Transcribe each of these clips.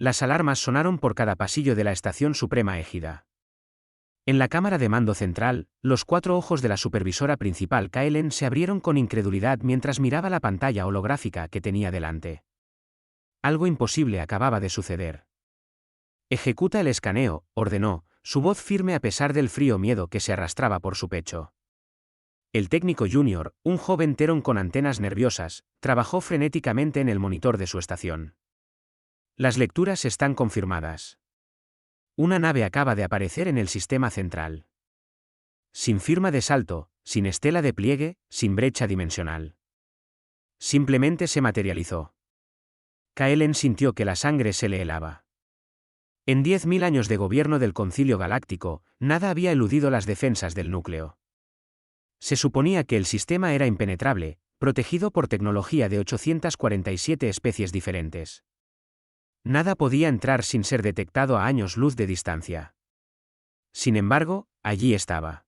Las alarmas sonaron por cada pasillo de la Estación Suprema Égida. En la cámara de mando central, los 4 ojos de la supervisora principal Kaelen se abrieron con incredulidad mientras miraba la pantalla holográfica que tenía delante. Algo imposible acababa de suceder. Ejecuta el escaneo, ordenó, su voz firme a pesar del frío miedo que se arrastraba por su pecho. El técnico junior, un joven Terón con antenas nerviosas, trabajó frenéticamente en el monitor de su estación. Las lecturas están confirmadas. Una nave acaba de aparecer en el sistema central. Sin firma de salto, sin estela de pliegue, sin brecha dimensional. Simplemente se materializó. Kaelen sintió que la sangre se le helaba. En 10.000 años de gobierno del Concilio Galáctico, nada había eludido las defensas del núcleo. Se suponía que el sistema era impenetrable, protegido por tecnología de 847 especies diferentes. Nada podía entrar sin ser detectado a años luz de distancia. Sin embargo, allí estaba.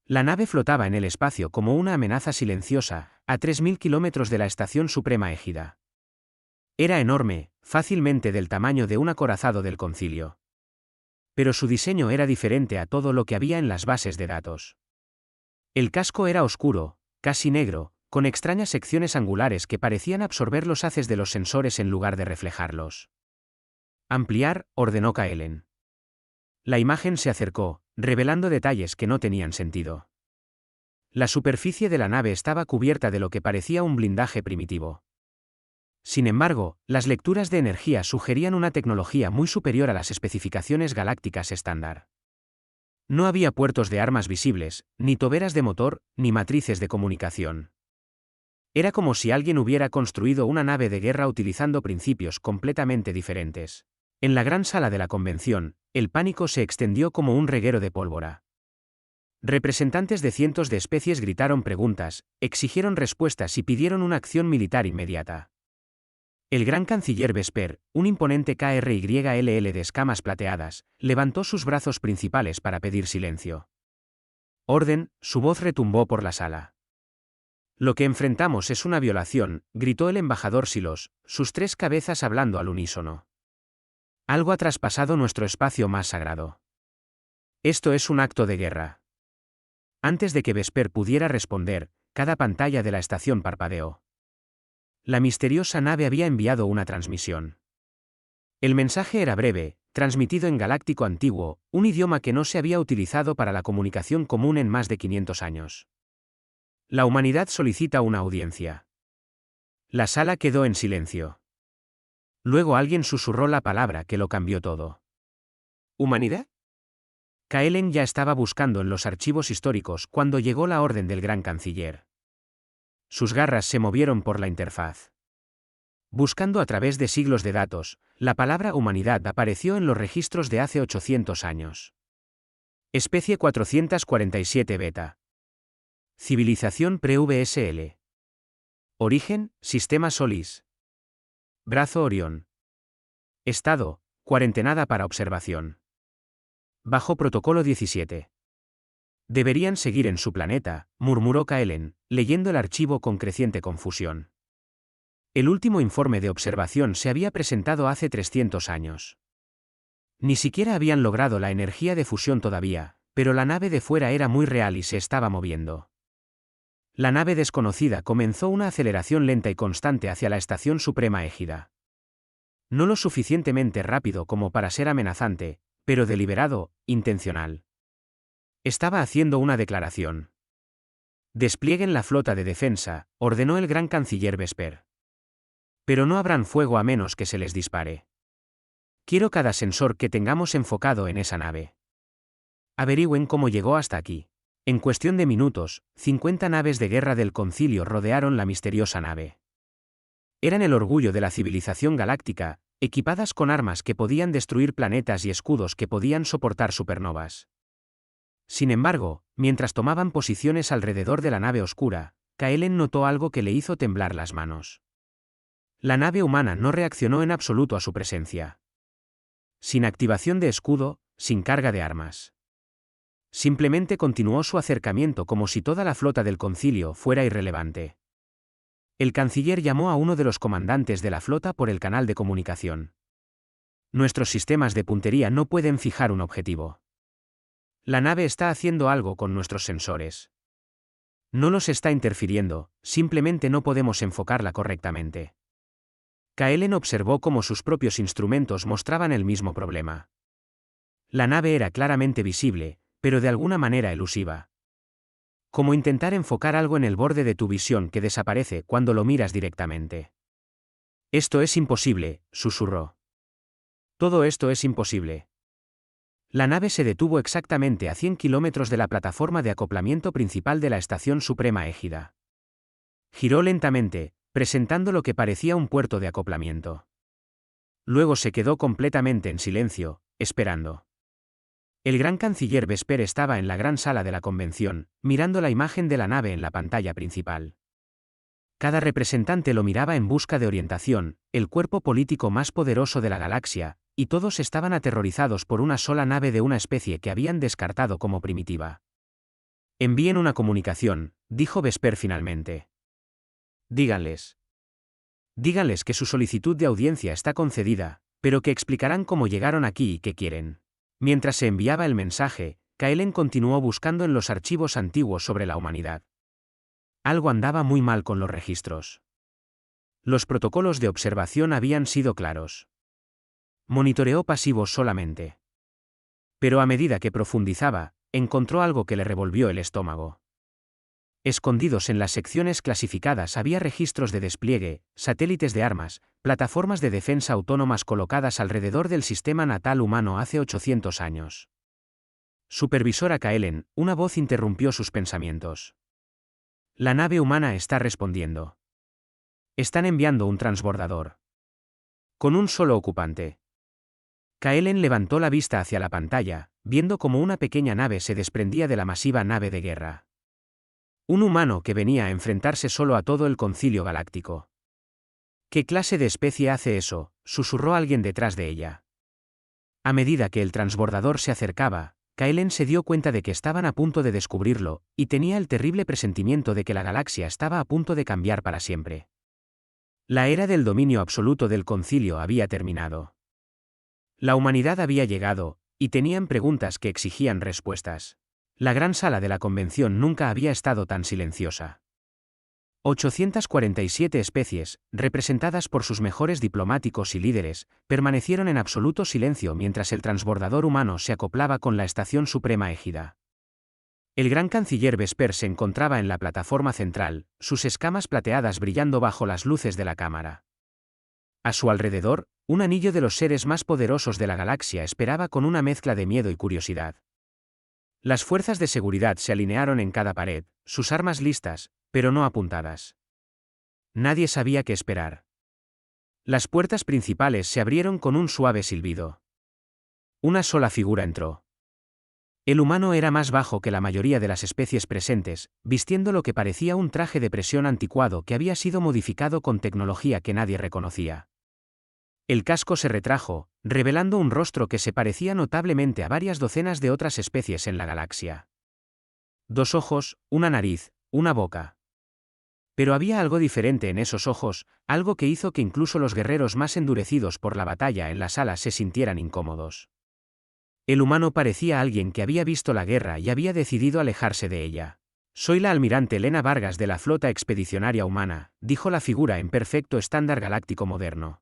La nave flotaba en el espacio como una amenaza silenciosa, a 3.000 kilómetros de la Estación Suprema Égida. Era enorme, fácilmente del tamaño de un acorazado del concilio. Pero su diseño era diferente a todo lo que había en las bases de datos. El casco era oscuro, casi negro, con extrañas secciones angulares que parecían absorber los haces de los sensores en lugar de reflejarlos. Ampliar, ordenó Kaelen. La imagen se acercó, revelando detalles que no tenían sentido. La superficie de la nave estaba cubierta de lo que parecía un blindaje primitivo. Sin embargo, las lecturas de energía sugerían una tecnología muy superior a las especificaciones galácticas estándar. No había puertos de armas visibles, ni toberas de motor, ni matrices de comunicación. Era como si alguien hubiera construido una nave de guerra utilizando principios completamente diferentes. En la gran sala de la convención, el pánico se extendió como un reguero de pólvora. Representantes de cientos de especies gritaron preguntas, exigieron respuestas y pidieron una acción militar inmediata. El gran canciller Vesper, un imponente KRYLL de escamas plateadas, levantó sus brazos principales para pedir silencio. Orden, su voz retumbó por la sala. Lo que enfrentamos es una violación, gritó el embajador Silos, sus 3 cabezas hablando al unísono. Algo ha traspasado nuestro espacio más sagrado. Esto es un acto de guerra. Antes de que Vesper pudiera responder, cada pantalla de la estación parpadeó. La misteriosa nave había enviado una transmisión. El mensaje era breve, transmitido en galáctico antiguo, un idioma que no se había utilizado para la comunicación común en más de 500 años. La humanidad solicita una audiencia. La sala quedó en silencio. Luego alguien susurró la palabra que lo cambió todo. ¿Humanidad? Kaelen ya estaba buscando en los archivos históricos cuando llegó la orden del gran canciller. Sus garras se movieron por la interfaz. Buscando a través de siglos de datos, la palabra humanidad apareció en los registros de hace 800 años. Especie 447 beta. Civilización pre-VSL. Origen, Sistema Solis. Brazo Orión. Estado, cuarentenada para observación. Bajo protocolo 17. Deberían seguir en su planeta, murmuró Kaelen, leyendo el archivo con creciente confusión. El último informe de observación se había presentado hace 300 años. Ni siquiera habían logrado la energía de fusión todavía, pero la nave de fuera era muy real y se estaba moviendo. La nave desconocida comenzó una aceleración lenta y constante hacia la Estación Suprema Égida. No lo suficientemente rápido como para ser amenazante, pero deliberado, intencional. Estaba haciendo una declaración. Desplieguen la flota de defensa, ordenó el gran canciller Vesper. Pero no abran fuego a menos que se les dispare. Quiero cada sensor que tengamos enfocado en esa nave. Averigüen cómo llegó hasta aquí. En cuestión de minutos, 50 naves de guerra del concilio rodearon la misteriosa nave. Eran el orgullo de la civilización galáctica, equipadas con armas que podían destruir planetas y escudos que podían soportar supernovas. Sin embargo, mientras tomaban posiciones alrededor de la nave oscura, Kaelen notó algo que le hizo temblar las manos. La nave humana no reaccionó en absoluto a su presencia. Sin activación de escudo, sin carga de armas. Simplemente continuó su acercamiento como si toda la flota del concilio fuera irrelevante. El canciller llamó a uno de los comandantes de la flota por el canal de comunicación. Nuestros sistemas de puntería no pueden fijar un objetivo. La nave está haciendo algo con nuestros sensores. No los está interfiriendo, simplemente no podemos enfocarla correctamente. Kaelen observó cómo sus propios instrumentos mostraban el mismo problema. La nave era claramente visible, pero de alguna manera elusiva. Como intentar enfocar algo en el borde de tu visión que desaparece cuando lo miras directamente. Esto es imposible, susurró. Todo esto es imposible. La nave se detuvo exactamente a 100 kilómetros de la plataforma de acoplamiento principal de la Estación Suprema Égida. Giró lentamente, presentando lo que parecía un puerto de acoplamiento. Luego se quedó completamente en silencio, esperando. El gran canciller Vesper estaba en la gran sala de la convención, mirando la imagen de la nave en la pantalla principal. Cada representante lo miraba en busca de orientación, el cuerpo político más poderoso de la galaxia, y todos estaban aterrorizados por una sola nave de una especie que habían descartado como primitiva. Envíen una comunicación, dijo Vesper finalmente. Díganles. Díganles que su solicitud de audiencia está concedida, pero que explicarán cómo llegaron aquí y qué quieren. Mientras se enviaba el mensaje, Kaelen continuó buscando en los archivos antiguos sobre la humanidad. Algo andaba muy mal con los registros. Los protocolos de observación habían sido claros. Monitoreó pasivos solamente. Pero a medida que profundizaba, encontró algo que le revolvió el estómago. Escondidos en las secciones clasificadas había registros de despliegue, satélites de armas, plataformas de defensa autónomas colocadas alrededor del sistema natal humano hace 800 años. Supervisora Kaelen, una voz interrumpió sus pensamientos. La nave humana está respondiendo. Están enviando un transbordador. Con un solo ocupante. Kaelen levantó la vista hacia la pantalla, viendo cómo una pequeña nave se desprendía de la masiva nave de guerra. Un humano que venía a enfrentarse solo a todo el concilio galáctico. ¿Qué clase de especie hace eso?, susurró alguien detrás de ella. A medida que el transbordador se acercaba, Kaelen se dio cuenta de que estaban a punto de descubrirlo, y tenía el terrible presentimiento de que la galaxia estaba a punto de cambiar para siempre. La era del dominio absoluto del concilio había terminado. La humanidad había llegado, y tenían preguntas que exigían respuestas. La gran sala de la convención nunca había estado tan silenciosa. 847 especies, representadas por sus mejores diplomáticos y líderes, permanecieron en absoluto silencio mientras el transbordador humano se acoplaba con la Estación Suprema Égida. El gran canciller Vesper se encontraba en la plataforma central, sus escamas plateadas brillando bajo las luces de la cámara. A su alrededor, un anillo de los seres más poderosos de la galaxia esperaba con una mezcla de miedo y curiosidad. Las fuerzas de seguridad se alinearon en cada pared, sus armas listas, pero no apuntadas. Nadie sabía qué esperar. Las puertas principales se abrieron con un suave silbido. Una sola figura entró. El humano era más bajo que la mayoría de las especies presentes, vistiendo lo que parecía un traje de presión anticuado que había sido modificado con tecnología que nadie reconocía. El casco se retrajo, revelando un rostro que se parecía notablemente a varias docenas de otras especies en la galaxia. 2 ojos, una nariz, una boca. Pero había algo diferente en esos ojos, algo que hizo que incluso los guerreros más endurecidos por la batalla en la sala se sintieran incómodos. El humano parecía alguien que había visto la guerra y había decidido alejarse de ella. Soy la almirante Elena Vargas de la Flota Expedicionaria Humana, dijo la figura en perfecto estándar galáctico moderno.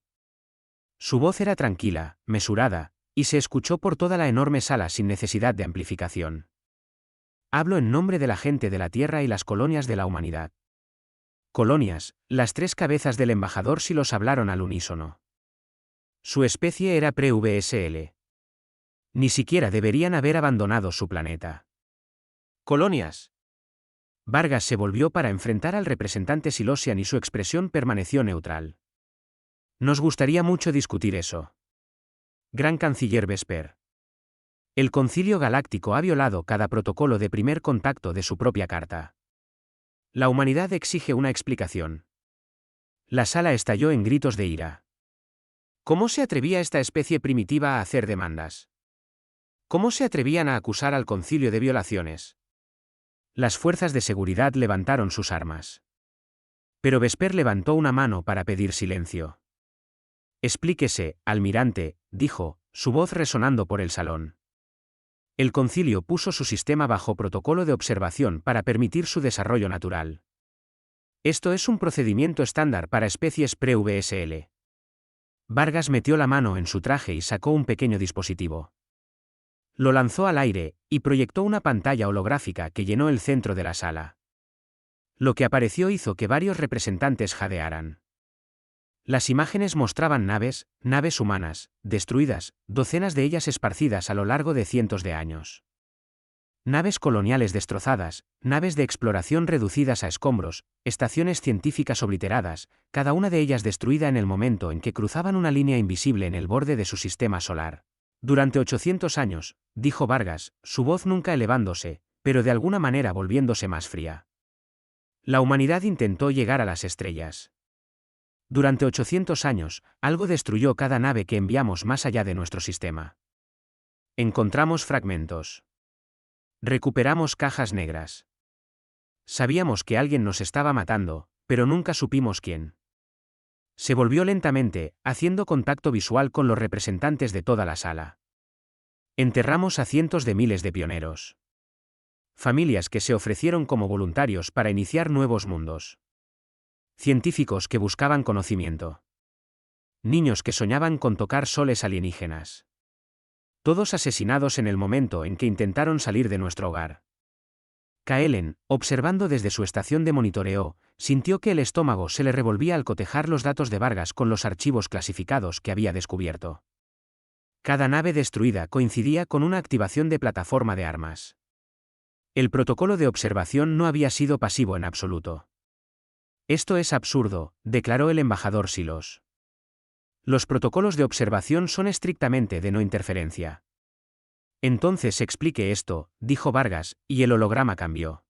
Su voz era tranquila, mesurada, y se escuchó por toda la enorme sala sin necesidad de amplificación. Hablo en nombre de la gente de la Tierra y las colonias de la humanidad. Colonias, las 3 cabezas del embajador Silos hablaron al unísono. Su especie era pre-VSL. Ni siquiera deberían haber abandonado su planeta. Colonias. Vargas se volvió para enfrentar al representante Silosian y su expresión permaneció neutral. Nos gustaría mucho discutir eso. Gran canciller Vesper. El Concilio Galáctico ha violado cada protocolo de primer contacto de su propia carta. La humanidad exige una explicación. La sala estalló en gritos de ira. ¿Cómo se atrevía esta especie primitiva a hacer demandas? ¿Cómo se atrevían a acusar al concilio de violaciones? Las fuerzas de seguridad levantaron sus armas. Pero Vesper levantó una mano para pedir silencio. Explíquese, almirante, dijo, su voz resonando por el salón. El concilio puso su sistema bajo protocolo de observación para permitir su desarrollo natural. Esto es un procedimiento estándar para especies pre-VSL. Vargas metió la mano en su traje y sacó un pequeño dispositivo. Lo lanzó al aire, y proyectó una pantalla holográfica que llenó el centro de la sala. Lo que apareció hizo que varios representantes jadearan. Las imágenes mostraban naves humanas, destruidas, docenas de ellas esparcidas a lo largo de cientos de años. Naves coloniales destrozadas, naves de exploración reducidas a escombros, estaciones científicas obliteradas, cada una de ellas destruida en el momento en que cruzaban una línea invisible en el borde de su sistema solar. Durante 800 años, dijo Vargas, su voz nunca elevándose, pero de alguna manera volviéndose más fría. La humanidad intentó llegar a las estrellas. Durante 800 años, algo destruyó cada nave que enviamos más allá de nuestro sistema. Encontramos fragmentos. Recuperamos cajas negras. Sabíamos que alguien nos estaba matando, pero nunca supimos quién. Se volvió lentamente, haciendo contacto visual con los representantes de toda la sala. Enterramos a cientos de miles de pioneros. Familias que se ofrecieron como voluntarios para iniciar nuevos mundos. Científicos que buscaban conocimiento. Niños que soñaban con tocar soles alienígenas. Todos asesinados en el momento en que intentaron salir de nuestro hogar. Kaelen, observando desde su estación de monitoreo, sintió que el estómago se le revolvía al cotejar los datos de Vargas con los archivos clasificados que había descubierto. Cada nave destruida coincidía con una activación de plataforma de armas. El protocolo de observación no había sido pasivo en absoluto. Esto es absurdo, declaró el embajador Silos. Los protocolos de observación son estrictamente de no interferencia. Entonces explique esto, dijo Vargas, y el holograma cambió.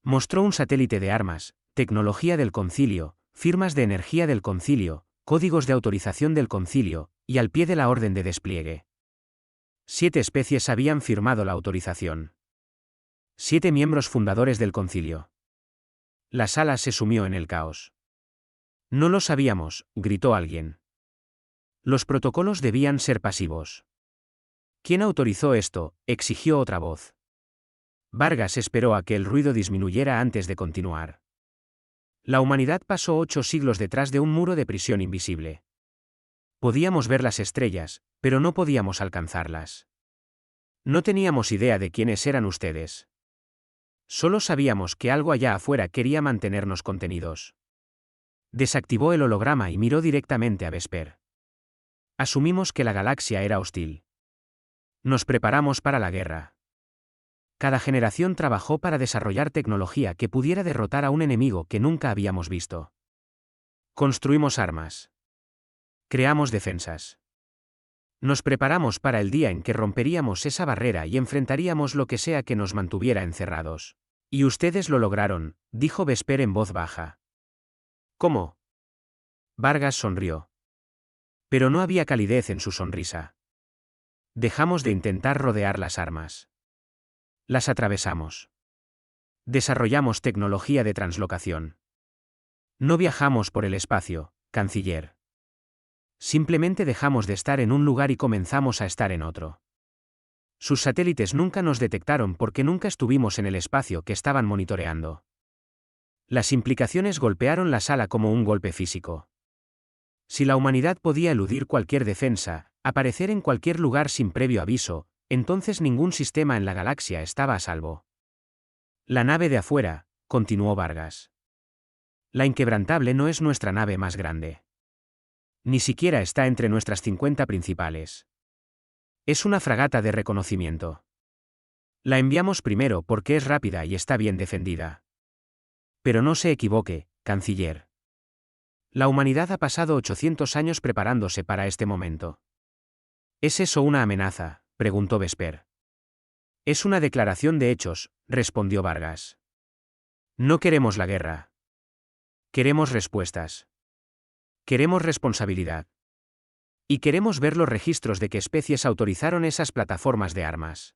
Mostró un satélite de armas, tecnología del concilio, firmas de energía del concilio, códigos de autorización del concilio, y al pie de la orden de despliegue. 7 especies habían firmado la autorización. 7 miembros fundadores del concilio. La sala se sumió en el caos. No lo sabíamos, gritó alguien. Los protocolos debían ser pasivos. ¿Quién autorizó esto?, exigió otra voz. Vargas esperó a que el ruido disminuyera antes de continuar. La humanidad pasó 8 siglos detrás de un muro de prisión invisible. Podíamos ver las estrellas, pero no podíamos alcanzarlas. No teníamos idea de quiénes eran ustedes. Solo sabíamos que algo allá afuera quería mantenernos contenidos. Desactivó el holograma y miró directamente a Vesper. Asumimos que la galaxia era hostil. Nos preparamos para la guerra. Cada generación trabajó para desarrollar tecnología que pudiera derrotar a un enemigo que nunca habíamos visto. Construimos armas. Creamos defensas. Nos preparamos para el día en que romperíamos esa barrera y enfrentaríamos lo que sea que nos mantuviera encerrados. Y ustedes lo lograron, dijo Vesper en voz baja. ¿Cómo? Vargas sonrió. Pero no había calidez en su sonrisa. Dejamos de intentar rodear las armas. Las atravesamos. Desarrollamos tecnología de translocación. No viajamos por el espacio, canciller. Simplemente dejamos de estar en un lugar y comenzamos a estar en otro. Sus satélites nunca nos detectaron porque nunca estuvimos en el espacio que estaban monitoreando. Las implicaciones golpearon la sala como un golpe físico. Si la humanidad podía eludir cualquier defensa, aparecer en cualquier lugar sin previo aviso, entonces ningún sistema en la galaxia estaba a salvo. La nave de afuera, continuó Vargas. La Inquebrantable no es nuestra nave más grande. Ni siquiera está entre nuestras 50 principales. Es una fragata de reconocimiento. La enviamos primero porque es rápida y está bien defendida. Pero no se equivoque, canciller. La humanidad ha pasado 800 años preparándose para este momento. ¿Es eso una amenaza?, preguntó Vesper. Es una declaración de hechos, respondió Vargas. No queremos la guerra. Queremos respuestas. Queremos responsabilidad. Y queremos ver los registros de qué especies autorizaron esas plataformas de armas.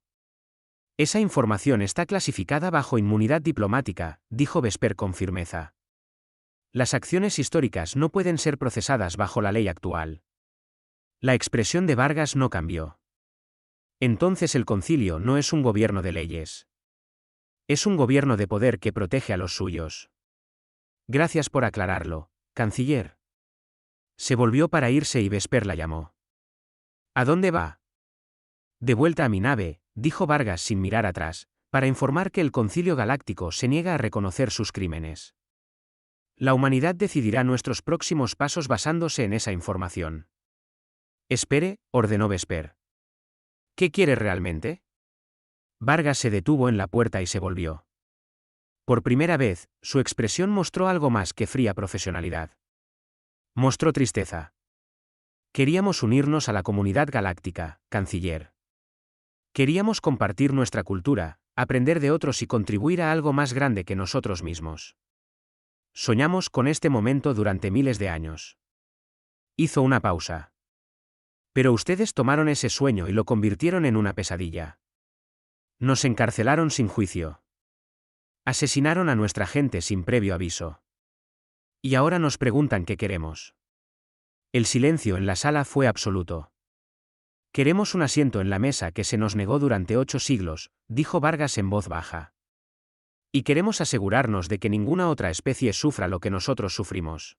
Esa información está clasificada bajo inmunidad diplomática, dijo Vesper con firmeza. Las acciones históricas no pueden ser procesadas bajo la ley actual. La expresión de Vargas no cambió. Entonces el concilio no es un gobierno de leyes. Es un gobierno de poder que protege a los suyos. Gracias por aclararlo, canciller. Se volvió para irse y Vesper la llamó. ¿A dónde va? De vuelta a mi nave, dijo Vargas sin mirar atrás, para informar que el Concilio Galáctico se niega a reconocer sus crímenes. La humanidad decidirá nuestros próximos pasos basándose en esa información. Espere, ordenó Vesper. ¿Qué quiere realmente? Vargas se detuvo en la puerta y se volvió. Por primera vez, su expresión mostró algo más que fría profesionalidad. Mostró tristeza. Queríamos unirnos a la comunidad galáctica, canciller. Queríamos compartir nuestra cultura, aprender de otros y contribuir a algo más grande que nosotros mismos. Soñamos con este momento durante miles de años. Hizo una pausa. Pero ustedes tomaron ese sueño y lo convirtieron en una pesadilla. Nos encarcelaron sin juicio. Asesinaron a nuestra gente sin previo aviso. Y ahora nos preguntan qué queremos. El silencio en la sala fue absoluto. Queremos un asiento en la mesa que se nos negó durante 8 siglos, dijo Vargas en voz baja. Y queremos asegurarnos de que ninguna otra especie sufra lo que nosotros sufrimos.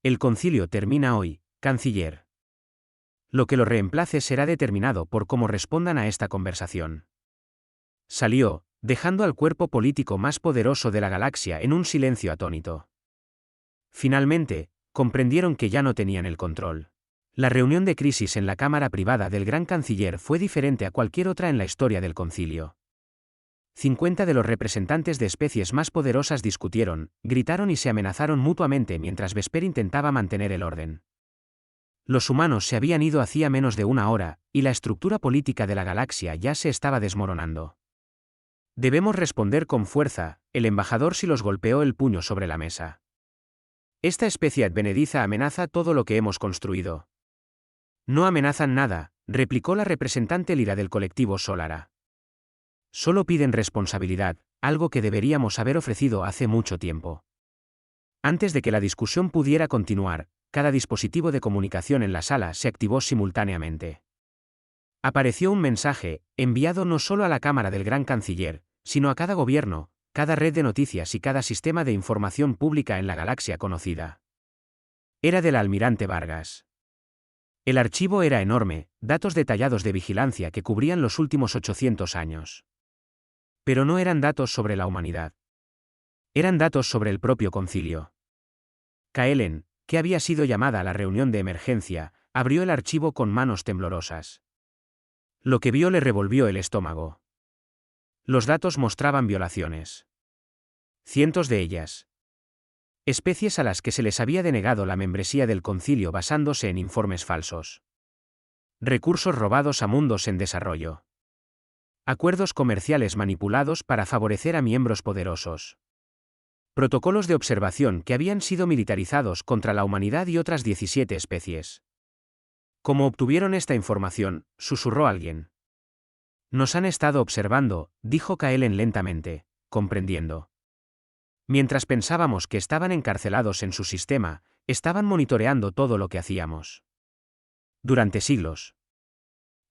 El concilio termina hoy, canciller. Lo que lo reemplace será determinado por cómo respondan a esta conversación. Salió, dejando al cuerpo político más poderoso de la galaxia en un silencio atónito. Finalmente, comprendieron que ya no tenían el control. La reunión de crisis en la cámara privada del gran canciller fue diferente a cualquier otra en la historia del concilio. 50 de los representantes de especies más poderosas discutieron, gritaron y se amenazaron mutuamente mientras Vesper intentaba mantener el orden. Los humanos se habían ido hacía menos de una hora, y la estructura política de la galaxia ya se estaba desmoronando. Debemos responder con fuerza, el embajador Silos golpeó el puño sobre la mesa. Esta especie advenediza amenaza todo lo que hemos construido. No amenazan nada, replicó la representante Lira del colectivo Solara. Solo piden responsabilidad, algo que deberíamos haber ofrecido hace mucho tiempo. Antes de que la discusión pudiera continuar, cada dispositivo de comunicación en la sala se activó simultáneamente. Apareció un mensaje, enviado no solo a la cámara del gran canciller, sino a cada gobierno, cada red de noticias y cada sistema de información pública en la galaxia conocida. Era del almirante Vargas. El archivo era enorme, datos detallados de vigilancia que cubrían los últimos 800 años. Pero no eran datos sobre la humanidad. Eran datos sobre el propio concilio. Kaelen, que había sido llamada a la reunión de emergencia, abrió el archivo con manos temblorosas. Lo que vio le revolvió el estómago. Los datos mostraban violaciones. Cientos de ellas. Especies a las que se les había denegado la membresía del concilio basándose en informes falsos. Recursos robados a mundos en desarrollo. Acuerdos comerciales manipulados para favorecer a miembros poderosos. Protocolos de observación que habían sido militarizados contra la humanidad y otras 17 especies. ¿Cómo obtuvieron esta información?, susurró alguien. Nos han estado observando, dijo Kaelen lentamente, comprendiendo. Mientras pensábamos que estaban encarcelados en su sistema, estaban monitoreando todo lo que hacíamos. Durante siglos.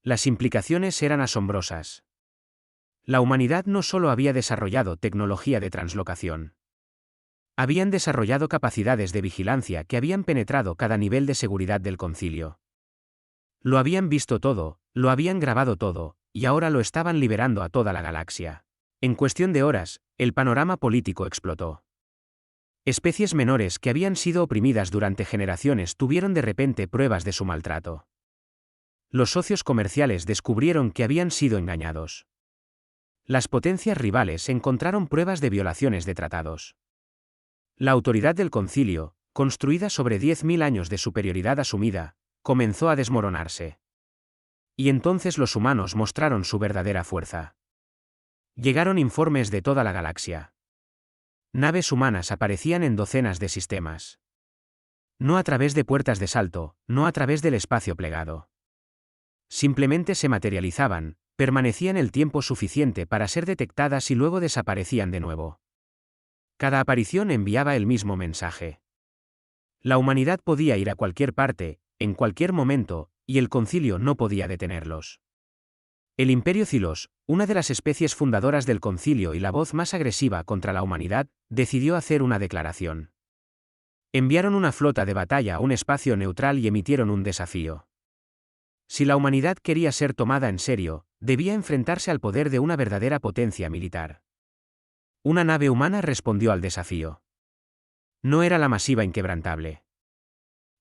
Las implicaciones eran asombrosas. La humanidad no solo había desarrollado tecnología de translocación. Habían desarrollado capacidades de vigilancia que habían penetrado cada nivel de seguridad del concilio. Lo habían visto todo, lo habían grabado todo, y ahora lo estaban liberando a toda la galaxia. En cuestión de horas, el panorama político explotó. Especies menores que habían sido oprimidas durante generaciones tuvieron de repente pruebas de su maltrato. Los socios comerciales descubrieron que habían sido engañados. Las potencias rivales encontraron pruebas de violaciones de tratados. La autoridad del concilio, construida sobre 10.000 años de superioridad asumida, comenzó a desmoronarse. Y entonces los humanos mostraron su verdadera fuerza. Llegaron informes de toda la galaxia. Naves humanas aparecían en docenas de sistemas. No a través de puertas de salto, no a través del espacio plegado. Simplemente se materializaban, permanecían el tiempo suficiente para ser detectadas y luego desaparecían de nuevo. Cada aparición enviaba el mismo mensaje. La humanidad podía ir a cualquier parte, en cualquier momento, y el concilio no podía detenerlos. El Imperio Xilos, una de las especies fundadoras del concilio y la voz más agresiva contra la humanidad, decidió hacer una declaración. Enviaron una flota de batalla a un espacio neutral y emitieron un desafío. Si la humanidad quería ser tomada en serio, debía enfrentarse al poder de una verdadera potencia militar. Una nave humana respondió al desafío. No era la masiva inquebrantable.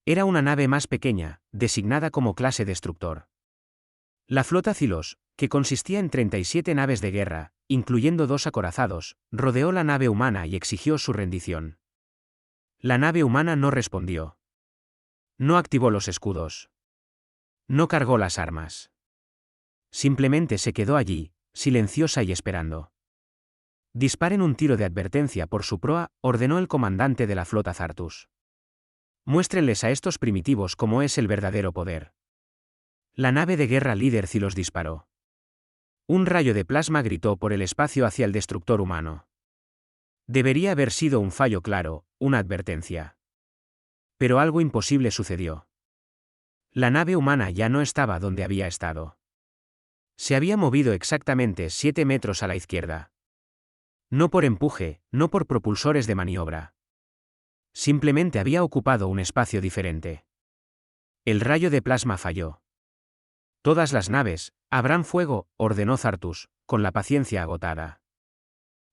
Era una nave más pequeña, designada como clase destructor. La flota Xilos, que consistía en 37 naves de guerra, incluyendo 2 acorazados, rodeó la nave humana y exigió su rendición. La nave humana no respondió. No activó los escudos. No cargó las armas. Simplemente se quedó allí, silenciosa y esperando. Disparen un tiro de advertencia por su proa, ordenó el comandante de la flota Zartus. Muéstrenles a estos primitivos cómo es el verdadero poder. La nave de guerra líder Xilos disparó. Un rayo de plasma gritó por el espacio hacia el destructor humano. Debería haber sido un fallo claro, una advertencia. Pero algo imposible sucedió. La nave humana ya no estaba donde había estado. Se había movido exactamente 7 metros a la izquierda. No por empuje, no por propulsores de maniobra. Simplemente había ocupado un espacio diferente. El rayo de plasma falló. Todas las naves, abran fuego, ordenó Zartus, con la paciencia agotada.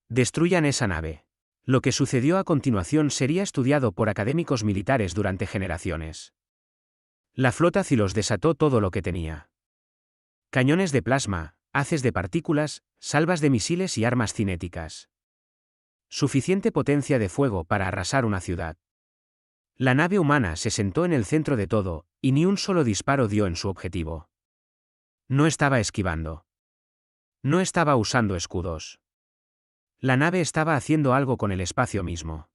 Destruyan esa nave. Lo que sucedió a continuación sería estudiado por académicos militares durante generaciones. La flota Xilos desató todo lo que tenía. Cañones de plasma, haces de partículas, salvas de misiles y armas cinéticas. Suficiente potencia de fuego para arrasar una ciudad. La nave humana se sentó en el centro de todo, y ni un solo disparo dio en su objetivo. No estaba esquivando. No estaba usando escudos. La nave estaba haciendo algo con el espacio mismo.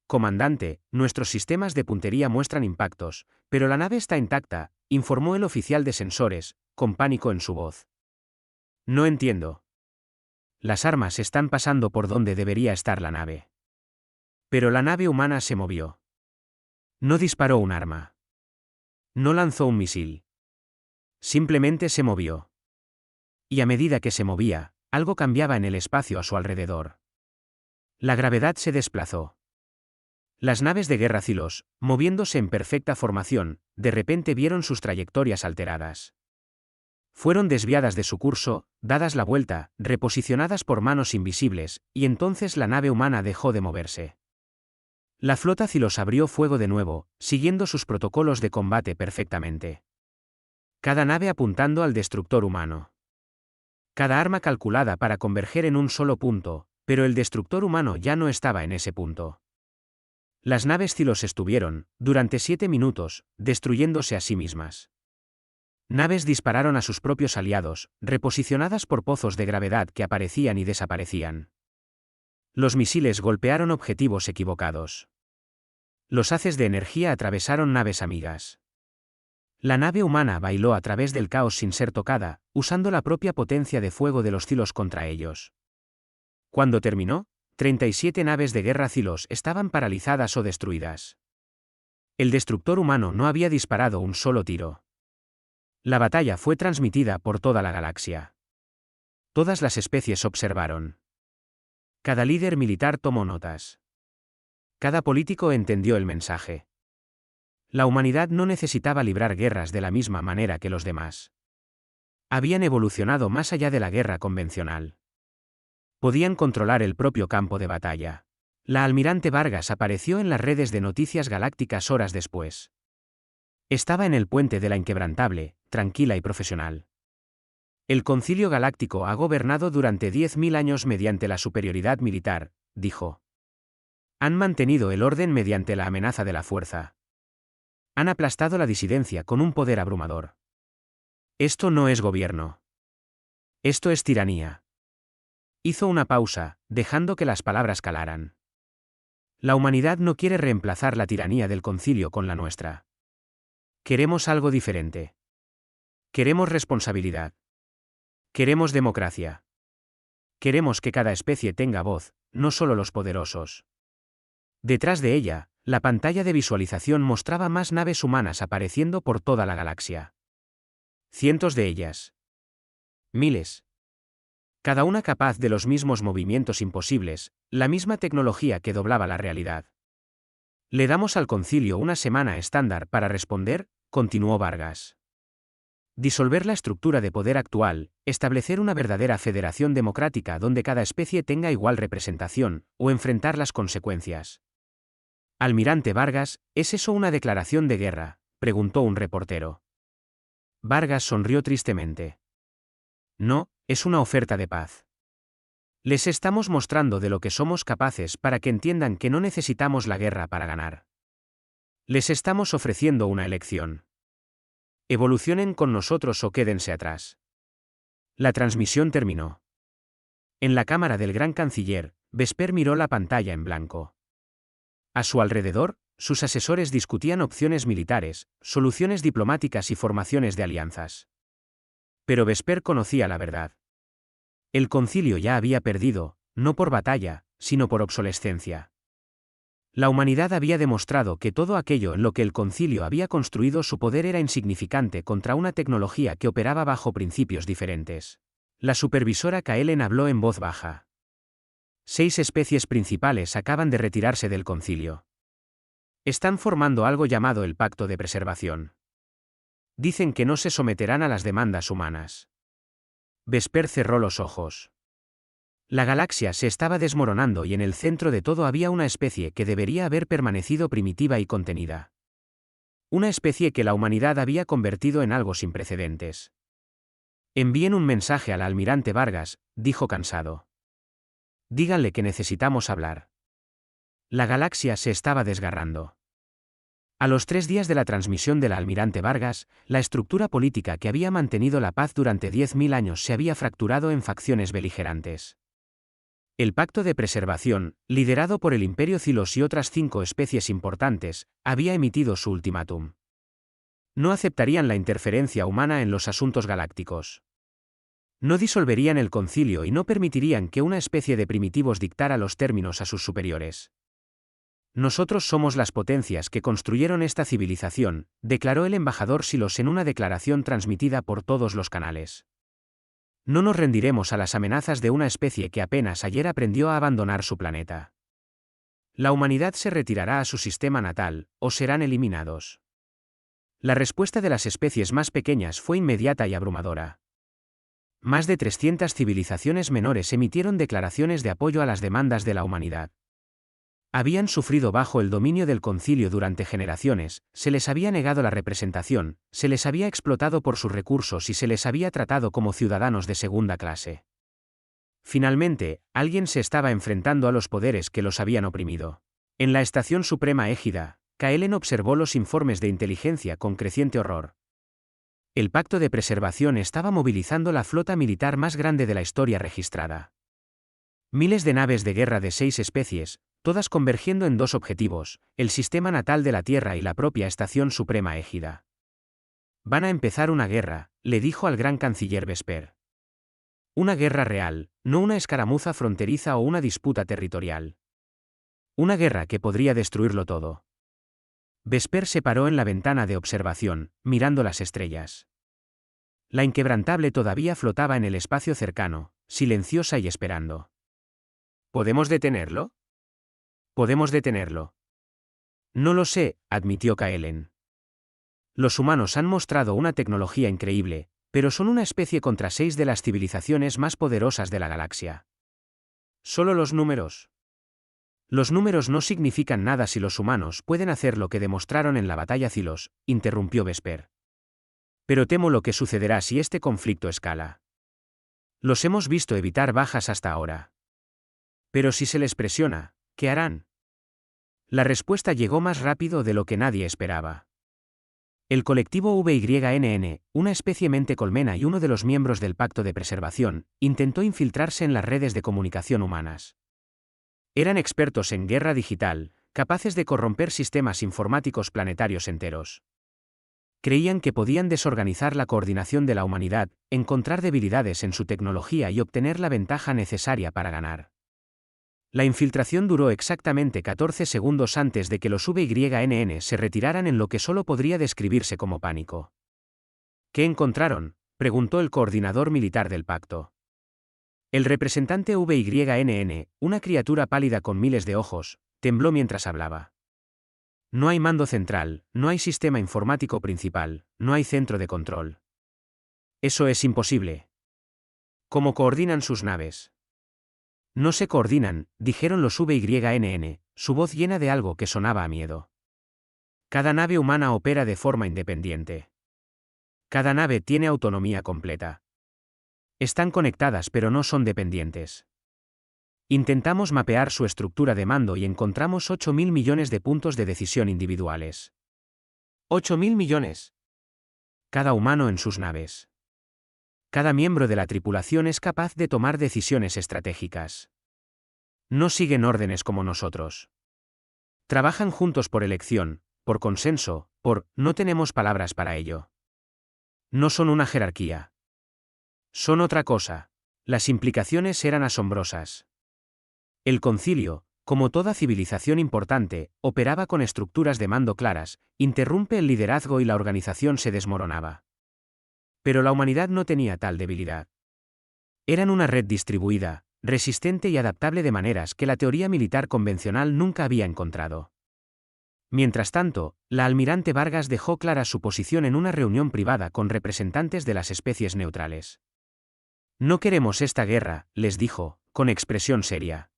Comandante, nuestros sistemas de puntería muestran impactos, pero la nave está intacta, informó el oficial de sensores, con pánico en su voz. No entiendo. Las armas están pasando por donde debería estar la nave. Pero la nave humana se movió. No disparó un arma. No lanzó un misil. Simplemente se movió. Y a medida que se movía, algo cambiaba en el espacio a su alrededor. La gravedad se desplazó. Las naves de guerra Xilos, moviéndose en perfecta formación, de repente vieron sus trayectorias alteradas. Fueron desviadas de su curso, dadas la vuelta, reposicionadas por manos invisibles, y entonces la nave humana dejó de moverse. La flota Xilos abrió fuego de nuevo, siguiendo sus protocolos de combate perfectamente. Cada nave apuntando al destructor humano. Cada arma calculada para converger en un solo punto, pero el destructor humano ya no estaba en ese punto. Las naves Xilos estuvieron, durante 7 minutos, destruyéndose a sí mismas. Naves dispararon a sus propios aliados, reposicionadas por pozos de gravedad que aparecían y desaparecían. Los misiles golpearon objetivos equivocados. Los haces de energía atravesaron naves amigas. La nave humana bailó a través del caos sin ser tocada, usando la propia potencia de fuego de los Xilos contra ellos. Cuando terminó, 37 naves de guerra Xilos estaban paralizadas o destruidas. El destructor humano no había disparado un solo tiro. La batalla fue transmitida por toda la galaxia. Todas las especies observaron. Cada líder militar tomó notas. Cada político entendió el mensaje. La humanidad no necesitaba librar guerras de la misma manera que los demás. Habían evolucionado más allá de la guerra convencional. Podían controlar el propio campo de batalla. La almirante Vargas apareció en las redes de noticias galácticas horas después. Estaba en el puente de la Inquebrantable, tranquila y profesional. El Concilio Galáctico ha gobernado durante 10.000 años mediante la superioridad militar, dijo. Han mantenido el orden mediante la amenaza de la fuerza. Han aplastado la disidencia con un poder abrumador. Esto no es gobierno. Esto es tiranía. Hizo una pausa, dejando que las palabras calaran. La humanidad no quiere reemplazar la tiranía del concilio con la nuestra. Queremos algo diferente. Queremos responsabilidad. Queremos democracia. Queremos que cada especie tenga voz, no solo los poderosos. Detrás de ella, la pantalla de visualización mostraba más naves humanas apareciendo por toda la galaxia. Cientos de ellas. Miles. Cada una capaz de los mismos movimientos imposibles, la misma tecnología que doblaba la realidad. Le damos al concilio una semana estándar para responder, continuó Vargas. Disolver la estructura de poder actual, establecer una verdadera federación democrática donde cada especie tenga igual representación, o enfrentar las consecuencias. Almirante Vargas, ¿es eso una declaración de guerra?, preguntó un reportero. Vargas sonrió tristemente. No, es una oferta de paz. Les estamos mostrando de lo que somos capaces para que entiendan que no necesitamos la guerra para ganar. Les estamos ofreciendo una elección. Evolucionen con nosotros o quédense atrás. La transmisión terminó. En la cámara del gran canciller, Vesper miró la pantalla en blanco. A su alrededor, sus asesores discutían opciones militares, soluciones diplomáticas y formaciones de alianzas. Pero Vesper conocía la verdad. El concilio ya había perdido, no por batalla, sino por obsolescencia. La humanidad había demostrado que todo aquello en lo que el concilio había construido su poder era insignificante contra una tecnología que operaba bajo principios diferentes. La supervisora Kaelen habló en voz baja. 6 especies principales acaban de retirarse del concilio. Están formando algo llamado el Pacto de Preservación. Dicen que no se someterán a las demandas humanas. Vesper cerró los ojos. La galaxia se estaba desmoronando y en el centro de todo había una especie que debería haber permanecido primitiva y contenida. Una especie que la humanidad había convertido en algo sin precedentes. Envíen un mensaje al almirante Vargas, dijo cansado. Díganle que necesitamos hablar. La galaxia se estaba desgarrando. A los 3 días de la transmisión del almirante Vargas, la estructura política que había mantenido la paz durante 10.000 años se había fracturado en facciones beligerantes. El Pacto de Preservación, liderado por el Imperio Cylos y otras 5 especies importantes, había emitido su ultimátum. No aceptarían la interferencia humana en los asuntos galácticos. No disolverían el concilio y no permitirían que una especie de primitivos dictara los términos a sus superiores. Nosotros somos las potencias que construyeron esta civilización, declaró el embajador Silos en una declaración transmitida por todos los canales. No nos rendiremos a las amenazas de una especie que apenas ayer aprendió a abandonar su planeta. La humanidad se retirará a su sistema natal, o serán eliminados. La respuesta de las especies más pequeñas fue inmediata y abrumadora. Más de 300 civilizaciones menores emitieron declaraciones de apoyo a las demandas de la humanidad. Habían sufrido bajo el dominio del concilio durante generaciones, se les había negado la representación, se les había explotado por sus recursos y se les había tratado como ciudadanos de segunda clase. Finalmente, alguien se estaba enfrentando a los poderes que los habían oprimido. En la Estación Suprema Égida, Kaelen observó los informes de inteligencia con creciente horror. El Pacto de Preservación estaba movilizando la flota militar más grande de la historia registrada. Miles de naves de guerra de 6 especies, todas convergiendo en 2 objetivos, el sistema natal de la Tierra y la propia Estación Suprema Égida. Van a empezar una guerra, le dijo al gran canciller Vesper. Una guerra real, no una escaramuza fronteriza o una disputa territorial. Una guerra que podría destruirlo todo. Vesper se paró en la ventana de observación, mirando las estrellas. La Inquebrantable todavía flotaba en el espacio cercano, silenciosa y esperando. ¿Podemos detenerlo? Podemos detenerlo. No lo sé, admitió Kaelen. Los humanos han mostrado una tecnología increíble, pero son una especie contra 6 de las civilizaciones más poderosas de la galaxia. Solo los números. Los números no significan nada si los humanos pueden hacer lo que demostraron en la batalla Cylos, interrumpió Vesper. Pero temo lo que sucederá si este conflicto escala. Los hemos visto evitar bajas hasta ahora. Pero si se les presiona, ¿qué harán? La respuesta llegó más rápido de lo que nadie esperaba. El colectivo VYNN, una especie mente colmena y uno de los miembros del Pacto de Preservación, intentó infiltrarse en las redes de comunicación humanas. Eran expertos en guerra digital, capaces de corromper sistemas informáticos planetarios enteros. Creían que podían desorganizar la coordinación de la humanidad, encontrar debilidades en su tecnología y obtener la ventaja necesaria para ganar. La infiltración duró exactamente 14 segundos antes de que los VYNN se retiraran en lo que solo podría describirse como pánico. ¿Qué encontraron?, preguntó el coordinador militar del pacto. El representante VYNN, una criatura pálida con miles de ojos, tembló mientras hablaba. No hay mando central, no hay sistema informático principal, no hay centro de control. Eso es imposible. ¿Cómo coordinan sus naves? No se coordinan, dijeron los VYNN, su voz llena de algo que sonaba a miedo. Cada nave humana opera de forma independiente. Cada nave tiene autonomía completa. Están conectadas pero no son dependientes. Intentamos mapear su estructura de mando y encontramos 8.000 millones de puntos de decisión individuales. ¿8.000 millones? Cada humano en sus naves. Cada miembro de la tripulación es capaz de tomar decisiones estratégicas. No siguen órdenes como nosotros. Trabajan juntos por elección, por consenso, no tenemos palabras para ello. No son una jerarquía. Son otra cosa. Las implicaciones eran asombrosas. El concilio, como toda civilización importante, operaba con estructuras de mando claras, interrumpe el liderazgo y la organización se desmoronaba. Pero la humanidad no tenía tal debilidad. Eran una red distribuida, resistente y adaptable de maneras que la teoría militar convencional nunca había encontrado. Mientras tanto, la almirante Vargas dejó clara su posición en una reunión privada con representantes de las especies neutrales. No queremos esta guerra, les dijo, con expresión seria.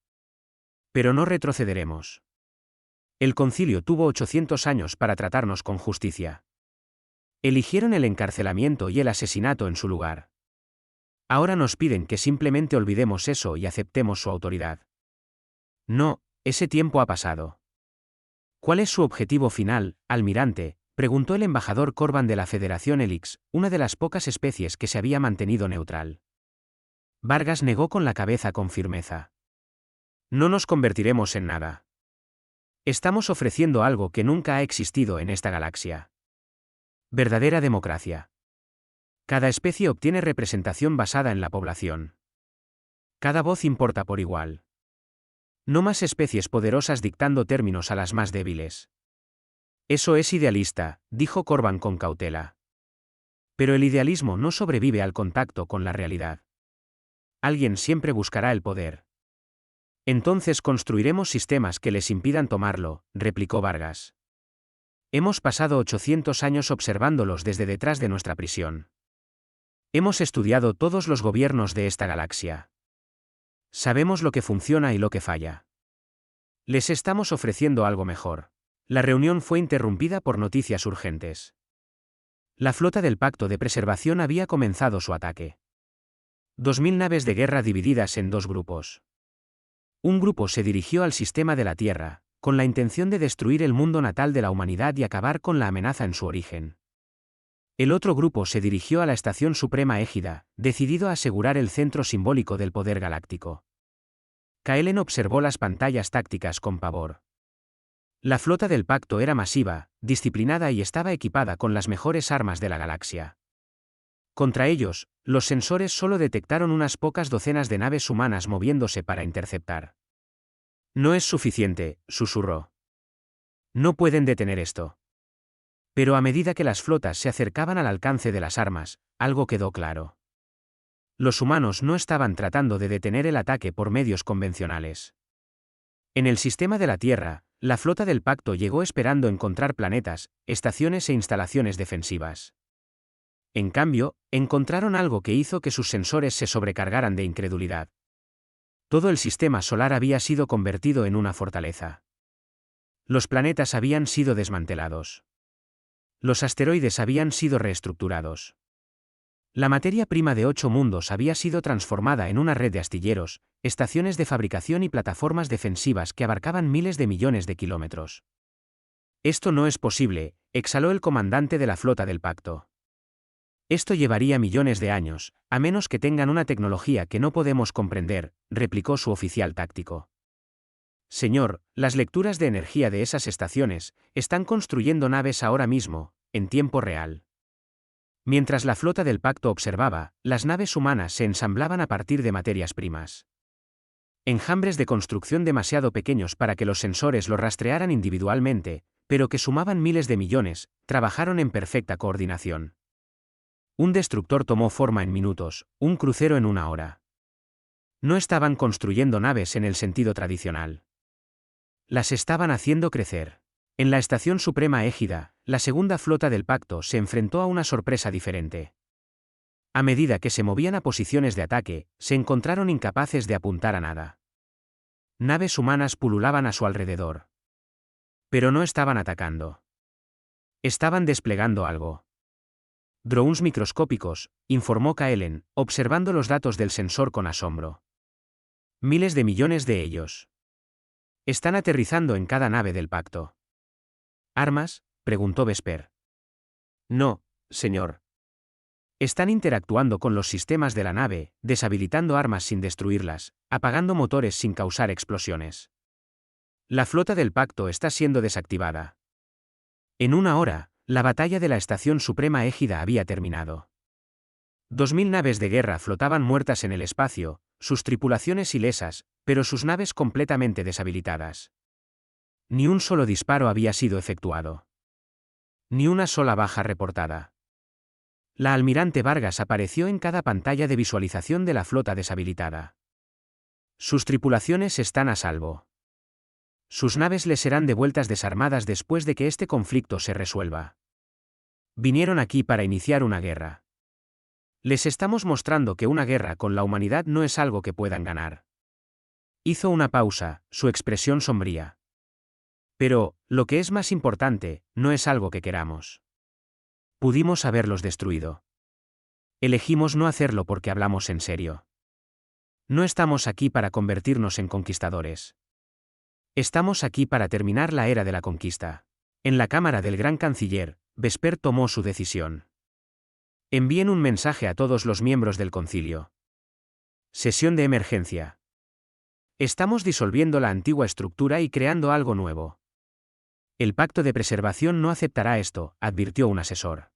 Pero no retrocederemos. El concilio tuvo 800 años para tratarnos con justicia. Eligieron el encarcelamiento y el asesinato en su lugar. Ahora nos piden que simplemente olvidemos eso y aceptemos su autoridad. No, ese tiempo ha pasado. ¿Cuál es su objetivo final, almirante?, preguntó el embajador Corban de la Federación Helix, una de las pocas especies que se había mantenido neutral. Vargas negó con la cabeza con firmeza. No nos convertiremos en nada. Estamos ofreciendo algo que nunca ha existido en esta galaxia. Verdadera democracia. Cada especie obtiene representación basada en la población. Cada voz importa por igual. No más especies poderosas dictando términos a las más débiles. Eso es idealista, dijo Corban con cautela. Pero el idealismo no sobrevive al contacto con la realidad. Alguien siempre buscará el poder. Entonces construiremos sistemas que les impidan tomarlo, replicó Vargas. Hemos pasado 800 años observándolos desde detrás de nuestra prisión. Hemos estudiado todos los gobiernos de esta galaxia. Sabemos lo que funciona y lo que falla. Les estamos ofreciendo algo mejor. La reunión fue interrumpida por noticias urgentes. La flota del Pacto de Preservación había comenzado su ataque. 2.000 naves de guerra divididas en dos grupos. Un grupo se dirigió al sistema de la Tierra, con la intención de destruir el mundo natal de la humanidad y acabar con la amenaza en su origen. El otro grupo se dirigió a la Estación Suprema Égida, decidido a asegurar el centro simbólico del poder galáctico. Kaelen observó las pantallas tácticas con pavor. La flota del pacto era masiva, disciplinada y estaba equipada con las mejores armas de la galaxia. Contra ellos, los sensores solo detectaron unas pocas docenas de naves humanas moviéndose para interceptar. No es suficiente, susurró. No pueden detener esto. Pero a medida que las flotas se acercaban al alcance de las armas, algo quedó claro. Los humanos no estaban tratando de detener el ataque por medios convencionales. En el sistema de la Tierra, la flota del pacto llegó esperando encontrar planetas, estaciones e instalaciones defensivas. En cambio, encontraron algo que hizo que sus sensores se sobrecargaran de incredulidad. Todo el sistema solar había sido convertido en una fortaleza. Los planetas habían sido desmantelados. Los asteroides habían sido reestructurados. La materia prima de 8 mundos había sido transformada en una red de astilleros, estaciones de fabricación y plataformas defensivas que abarcaban miles de millones de kilómetros. Esto no es posible, exhaló el comandante de la flota del pacto. Esto llevaría millones de años, a menos que tengan una tecnología que no podemos comprender, replicó su oficial táctico. Señor, las lecturas de energía de esas estaciones están construyendo naves ahora mismo, en tiempo real. Mientras la flota del pacto observaba, las naves humanas se ensamblaban a partir de materias primas. Enjambres de construcción demasiado pequeños para que los sensores los rastrearan individualmente, pero que sumaban miles de millones, trabajaron en perfecta coordinación. Un destructor tomó forma en minutos, un crucero en una hora. No estaban construyendo naves en el sentido tradicional. Las estaban haciendo crecer. En la Estación Suprema Égida, la segunda flota del Pacto se enfrentó a una sorpresa diferente. A medida que se movían a posiciones de ataque, se encontraron incapaces de apuntar a nada. Naves humanas pululaban a su alrededor. Pero no estaban atacando. Estaban desplegando algo. Drones microscópicos, informó Kaelen, observando los datos del sensor con asombro. Miles de millones de ellos. Están aterrizando en cada nave del Pacto. ¿Armas?, preguntó Vesper. No, señor. Están interactuando con los sistemas de la nave, deshabilitando armas sin destruirlas, apagando motores sin causar explosiones. La flota del Pacto está siendo desactivada. En una hora, la batalla de la Estación Suprema Égida había terminado. 2000 naves de guerra flotaban muertas en el espacio, sus tripulaciones ilesas, pero sus naves completamente deshabilitadas. Ni un solo disparo había sido efectuado. Ni una sola baja reportada. La almirante Vargas apareció en cada pantalla de visualización de la flota deshabilitada. Sus tripulaciones están a salvo. Sus naves les serán devueltas desarmadas después de que este conflicto se resuelva. Vinieron aquí para iniciar una guerra. Les estamos mostrando que una guerra con la humanidad no es algo que puedan ganar. Hizo una pausa, su expresión sombría. Pero, lo que es más importante, no es algo que queramos. Pudimos haberlos destruido. Elegimos no hacerlo porque hablamos en serio. No estamos aquí para convertirnos en conquistadores. Estamos aquí para terminar la era de la conquista. En la cámara del gran canciller, Vesper tomó su decisión. Envíen un mensaje a todos los miembros del concilio. Sesión de emergencia. Estamos disolviendo la antigua estructura y creando algo nuevo. El Pacto de Preservación no aceptará esto, advirtió un asesor.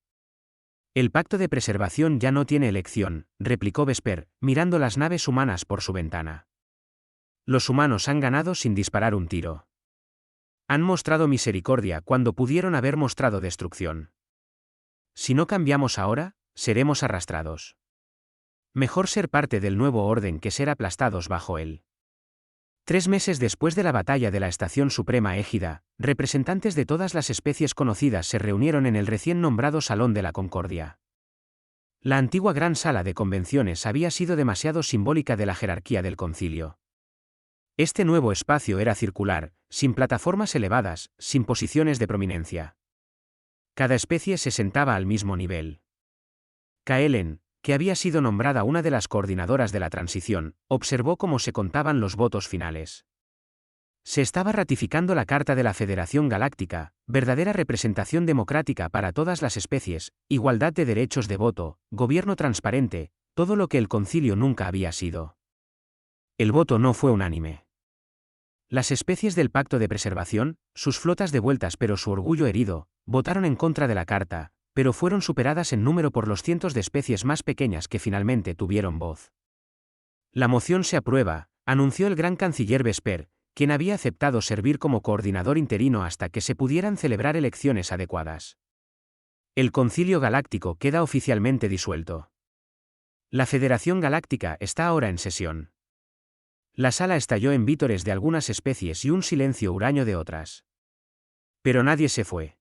El Pacto de Preservación ya no tiene elección, replicó Vesper, mirando las naves humanas por su ventana. Los humanos han ganado sin disparar un tiro. Han mostrado misericordia cuando pudieron haber mostrado destrucción. Si no cambiamos ahora, seremos arrastrados. Mejor ser parte del nuevo orden que ser aplastados bajo él. 3 meses después de la batalla de la Estación Suprema Égida, representantes de todas las especies conocidas se reunieron en el recién nombrado Salón de la Concordia. La antigua gran sala de convenciones había sido demasiado simbólica de la jerarquía del concilio. Este nuevo espacio era circular, sin plataformas elevadas, sin posiciones de prominencia. Cada especie se sentaba al mismo nivel. Kaelen, que había sido nombrada una de las coordinadoras de la transición, observó cómo se contaban los votos finales. Se estaba ratificando la Carta de la Federación Galáctica, verdadera representación democrática para todas las especies, igualdad de derechos de voto, gobierno transparente, todo lo que el concilio nunca había sido. El voto no fue unánime. Las especies del Pacto de Preservación, sus flotas devueltas pero su orgullo herido, votaron en contra de la Carta, pero fueron superadas en número por los cientos de especies más pequeñas que finalmente tuvieron voz. La moción se aprueba, anunció el gran canciller Vesper, quien había aceptado servir como coordinador interino hasta que se pudieran celebrar elecciones adecuadas. El Concilio Galáctico queda oficialmente disuelto. La Federación Galáctica está ahora en sesión. La sala estalló en vítores de algunas especies y un silencio huraño de otras. Pero nadie se fue.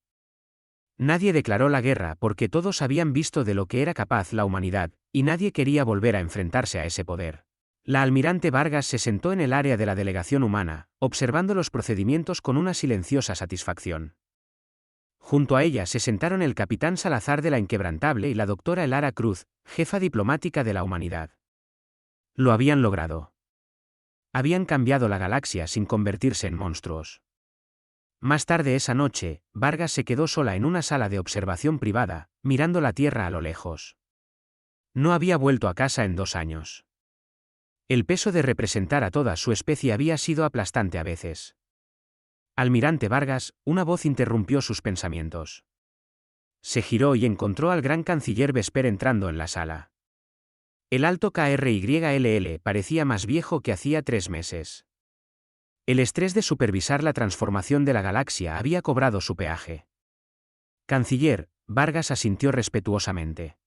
Nadie declaró la guerra porque todos habían visto de lo que era capaz la humanidad, y nadie quería volver a enfrentarse a ese poder. La almirante Vargas se sentó en el área de la delegación humana, observando los procedimientos con una silenciosa satisfacción. Junto a ella se sentaron el capitán Salazar de la Inquebrantable y la doctora Elara Cruz, jefa diplomática de la humanidad. Lo habían logrado. Habían cambiado la galaxia sin convertirse en monstruos. Más tarde esa noche, Vargas se quedó sola en una sala de observación privada, mirando la Tierra a lo lejos. No había vuelto a casa en 2 años. El peso de representar a toda su especie había sido aplastante a veces. Almirante Vargas, una voz interrumpió sus pensamientos. Se giró y encontró al gran canciller Vesper entrando en la sala. El alto KRYLL parecía más viejo que hacía 3 meses. El estrés de supervisar la transformación de la galaxia había cobrado su peaje. Canciller, Vargas asintió respetuosamente.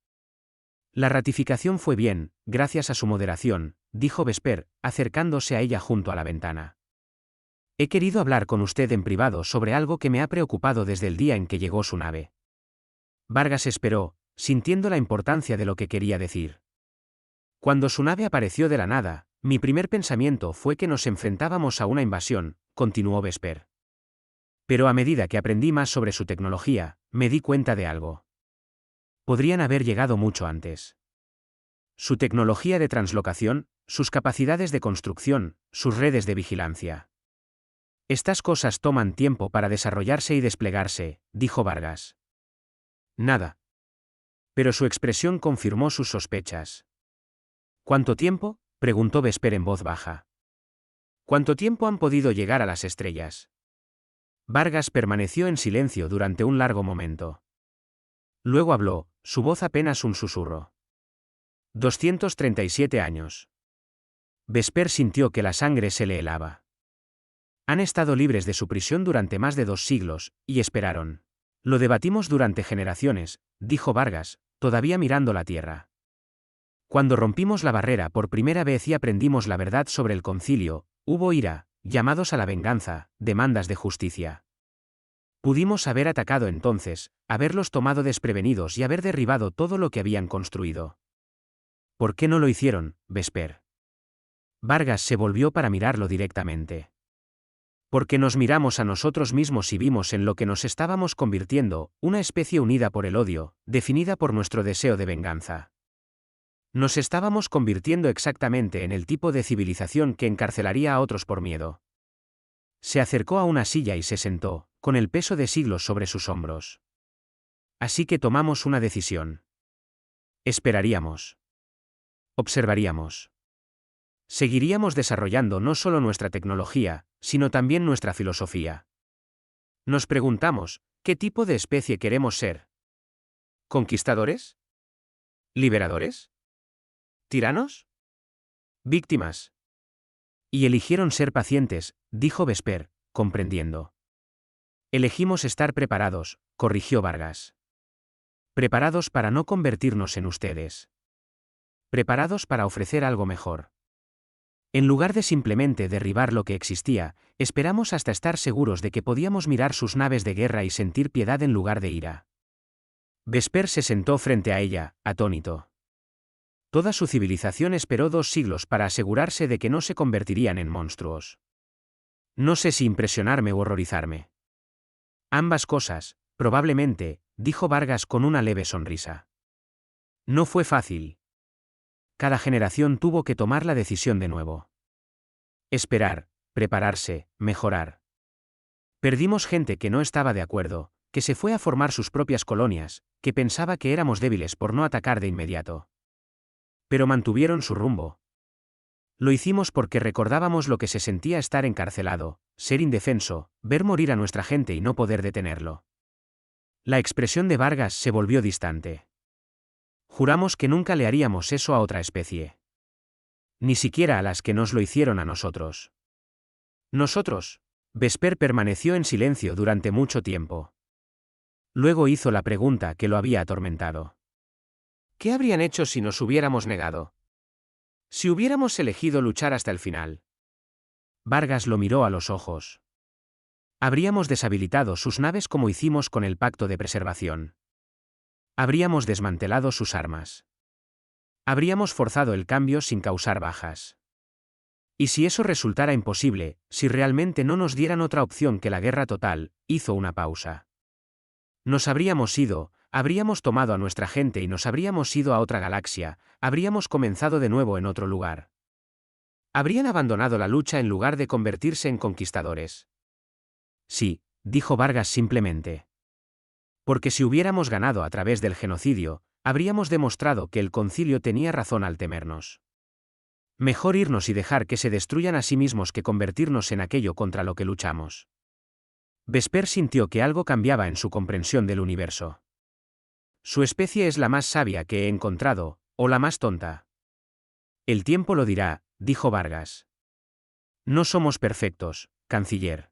La ratificación fue bien, gracias a su moderación, dijo Vesper, acercándose a ella junto a la ventana. He querido hablar con usted en privado sobre algo que me ha preocupado desde el día en que llegó su nave. Vargas esperó, sintiendo la importancia de lo que quería decir. Cuando su nave apareció de la nada, mi primer pensamiento fue que nos enfrentábamos a una invasión, continuó Vesper. Pero a medida que aprendí más sobre su tecnología, me di cuenta de algo. Podrían haber llegado mucho antes. Su tecnología de translocación, sus capacidades de construcción, sus redes de vigilancia. Estas cosas toman tiempo para desarrollarse y desplegarse, dijo Vargas. Nada. Pero su expresión confirmó sus sospechas. ¿Cuánto tiempo?, preguntó Vesper en voz baja. ¿Cuánto tiempo han podido llegar a las estrellas? Vargas permaneció en silencio durante un largo momento. Luego habló, su voz apenas un susurro. 237 años. Vesper sintió que la sangre se le helaba. Han estado libres de su prisión durante más de 2 siglos, y esperaron. Lo debatimos durante generaciones, dijo Vargas, todavía mirando la tierra. Cuando rompimos la barrera por primera vez y aprendimos la verdad sobre el concilio, hubo ira, llamados a la venganza, demandas de justicia. Pudimos haber atacado entonces, haberlos tomado desprevenidos y haber derribado todo lo que habían construido. ¿Por qué no lo hicieron, Vesper? Vargas se volvió para mirarlo directamente. Porque nos miramos a nosotros mismos y vimos en lo que nos estábamos convirtiendo, una especie unida por el odio, definida por nuestro deseo de venganza. Nos estábamos convirtiendo exactamente en el tipo de civilización que encarcelaría a otros por miedo. Se acercó a una silla y se sentó, con el peso de siglos sobre sus hombros. Así que tomamos una decisión. Esperaríamos. Observaríamos. Seguiríamos desarrollando no solo nuestra tecnología, sino también nuestra filosofía. Nos preguntamos, ¿qué tipo de especie queremos ser? ¿Conquistadores? ¿Liberadores? ¿Tiranos? ¿Víctimas? Y eligieron ser pacientes, dijo Vesper, comprendiendo. Elegimos estar preparados, corrigió Vargas. Preparados para no convertirnos en ustedes. Preparados para ofrecer algo mejor. En lugar de simplemente derribar lo que existía, esperamos hasta estar seguros de que podíamos mirar sus naves de guerra y sentir piedad en lugar de ira. Vesper se sentó frente a ella, atónito. Toda su civilización esperó 2 siglos para asegurarse de que no se convertirían en monstruos. No sé si impresionarme o horrorizarme. Ambas cosas, probablemente, dijo Vargas con una leve sonrisa. No fue fácil. Cada generación tuvo que tomar la decisión de nuevo. Esperar, prepararse, mejorar. Perdimos gente que no estaba de acuerdo, que se fue a formar sus propias colonias, que pensaba que éramos débiles por no atacar de inmediato. Pero mantuvieron su rumbo. Lo hicimos porque recordábamos lo que se sentía estar encarcelado, ser indefenso, ver morir a nuestra gente y no poder detenerlo. La expresión de Vargas se volvió distante. Juramos que nunca le haríamos eso a otra especie. Ni siquiera a las que nos lo hicieron a nosotros. Nosotros. Vesper permaneció en silencio durante mucho tiempo. Luego hizo la pregunta que lo había atormentado. ¿Qué habrían hecho si nos hubiéramos negado? Si hubiéramos elegido luchar hasta el final. Vargas lo miró a los ojos. Habríamos deshabilitado sus naves como hicimos con el Pacto de Preservación. Habríamos desmantelado sus armas. Habríamos forzado el cambio sin causar bajas. Y si eso resultara imposible, si realmente no nos dieran otra opción que la guerra total, hizo una pausa. Nos habríamos ido, habríamos tomado a nuestra gente y nos habríamos ido a otra galaxia, habríamos comenzado de nuevo en otro lugar. Habrían abandonado la lucha en lugar de convertirse en conquistadores. Sí, dijo Vargas simplemente. Porque si hubiéramos ganado a través del genocidio, habríamos demostrado que el concilio tenía razón al temernos. Mejor irnos y dejar que se destruyan a sí mismos que convertirnos en aquello contra lo que luchamos. Vesper sintió que algo cambiaba en su comprensión del universo. Su especie es la más sabia que he encontrado, o la más tonta. El tiempo lo dirá, dijo Vargas. No somos perfectos, canciller.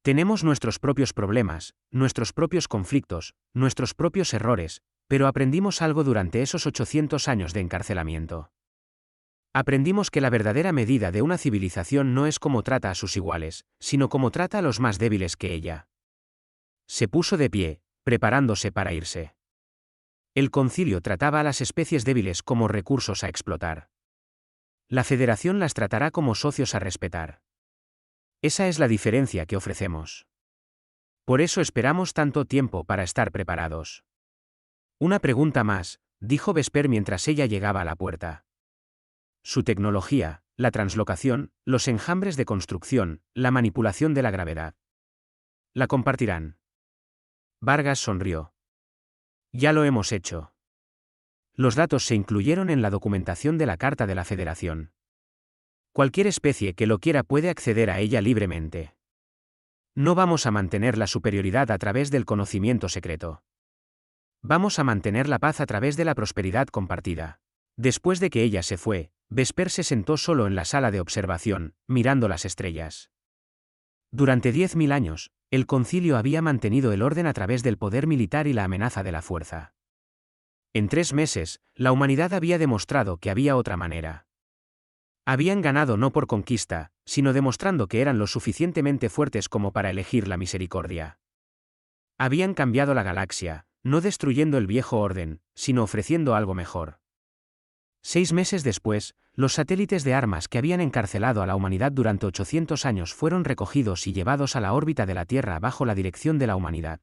Tenemos nuestros propios problemas, nuestros propios conflictos, nuestros propios errores, pero aprendimos algo durante esos 800 años de encarcelamiento. Aprendimos que la verdadera medida de una civilización no es cómo trata a sus iguales, sino cómo trata a los más débiles que ella. Se puso de pie, preparándose para irse. El concilio trataba a las especies débiles como recursos a explotar. La Federación las tratará como socios a respetar. Esa es la diferencia que ofrecemos. Por eso esperamos tanto tiempo para estar preparados. Una pregunta más, dijo Vesper mientras ella llegaba a la puerta. Su tecnología, la translocación, los enjambres de construcción, la manipulación de la gravedad. ¿La compartirán? Vargas sonrió. Ya lo hemos hecho. Los datos se incluyeron en la documentación de la Carta de la Federación. Cualquier especie que lo quiera puede acceder a ella libremente. No vamos a mantener la superioridad a través del conocimiento secreto. Vamos a mantener la paz a través de la prosperidad compartida. Después de que ella se fue, Vesper se sentó solo en la sala de observación, mirando las estrellas. Durante 10.000 años, el concilio había mantenido el orden a través del poder militar y la amenaza de la fuerza. En 3 meses, la humanidad había demostrado que había otra manera. Habían ganado no por conquista, sino demostrando que eran lo suficientemente fuertes como para elegir la misericordia. Habían cambiado la galaxia, no destruyendo el viejo orden, sino ofreciendo algo mejor. 6 meses después, los satélites de armas que habían encarcelado a la humanidad durante 800 años fueron recogidos y llevados a la órbita de la Tierra bajo la dirección de la humanidad.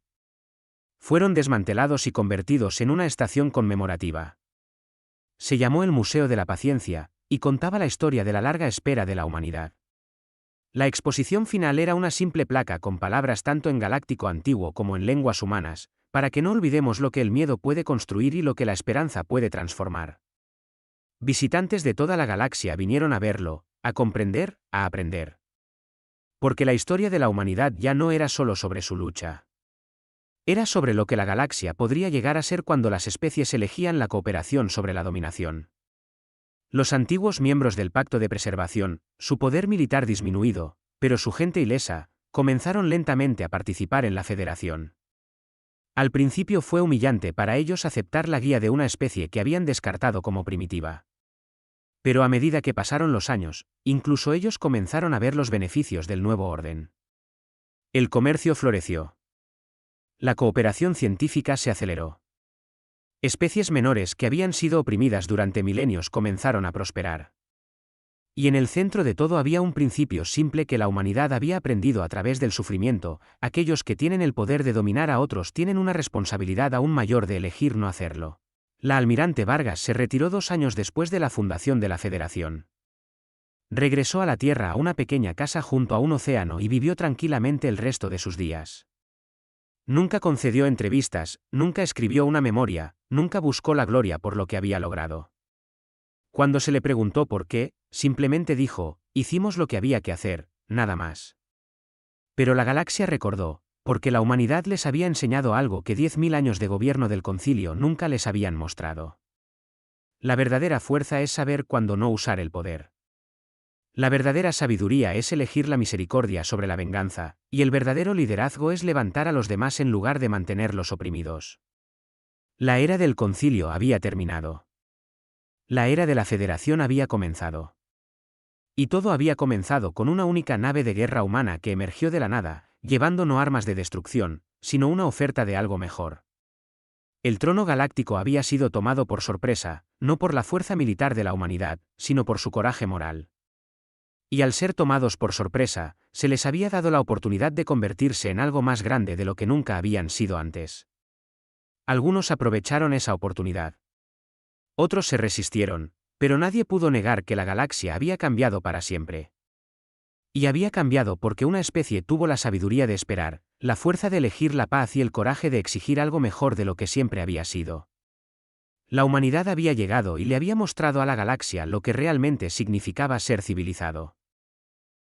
Fueron desmantelados y convertidos en una estación conmemorativa. Se llamó el Museo de la Paciencia, y contaba la historia de la larga espera de la humanidad. La exposición final era una simple placa con palabras tanto en galáctico antiguo como en lenguas humanas, para que no olvidemos lo que el miedo puede construir y lo que la esperanza puede transformar. Visitantes de toda la galaxia vinieron a verlo, a comprender, a aprender. Porque la historia de la humanidad ya no era solo sobre su lucha. Era sobre lo que la galaxia podría llegar a ser cuando las especies elegían la cooperación sobre la dominación. Los antiguos miembros del Pacto de Preservación, su poder militar disminuido, pero su gente ilesa, comenzaron lentamente a participar en la Federación. Al principio fue humillante para ellos aceptar la guía de una especie que habían descartado como primitiva. Pero a medida que pasaron los años, incluso ellos comenzaron a ver los beneficios del nuevo orden. El comercio floreció. La cooperación científica se aceleró. Especies menores que habían sido oprimidas durante milenios comenzaron a prosperar. Y en el centro de todo había un principio simple que la humanidad había aprendido a través del sufrimiento: aquellos que tienen el poder de dominar a otros tienen una responsabilidad aún mayor de elegir no hacerlo. La almirante Vargas se retiró 2 años después de la fundación de la Federación. Regresó a la Tierra a una pequeña casa junto a un océano y vivió tranquilamente el resto de sus días. Nunca concedió entrevistas, nunca escribió una memoria, nunca buscó la gloria por lo que había logrado. Cuando se le preguntó por qué, simplemente dijo: hicimos lo que había que hacer, nada más. Pero la galaxia recordó, porque la humanidad les había enseñado algo que 10.000 años de gobierno del concilio nunca les habían mostrado. La verdadera fuerza es saber cuándo no usar el poder. La verdadera sabiduría es elegir la misericordia sobre la venganza, y el verdadero liderazgo es levantar a los demás en lugar de mantenerlos oprimidos. La era del concilio había terminado. La era de la Federación había comenzado. Y todo había comenzado con una única nave de guerra humana que emergió de la nada, llevando no armas de destrucción, sino una oferta de algo mejor. El trono galáctico había sido tomado por sorpresa, no por la fuerza militar de la humanidad, sino por su coraje moral. Y al ser tomados por sorpresa, se les había dado la oportunidad de convertirse en algo más grande de lo que nunca habían sido antes. Algunos aprovecharon esa oportunidad. Otros se resistieron, pero nadie pudo negar que la galaxia había cambiado para siempre. Y había cambiado porque una especie tuvo la sabiduría de esperar, la fuerza de elegir la paz y el coraje de exigir algo mejor de lo que siempre había sido. La humanidad había llegado y le había mostrado a la galaxia lo que realmente significaba ser civilizado.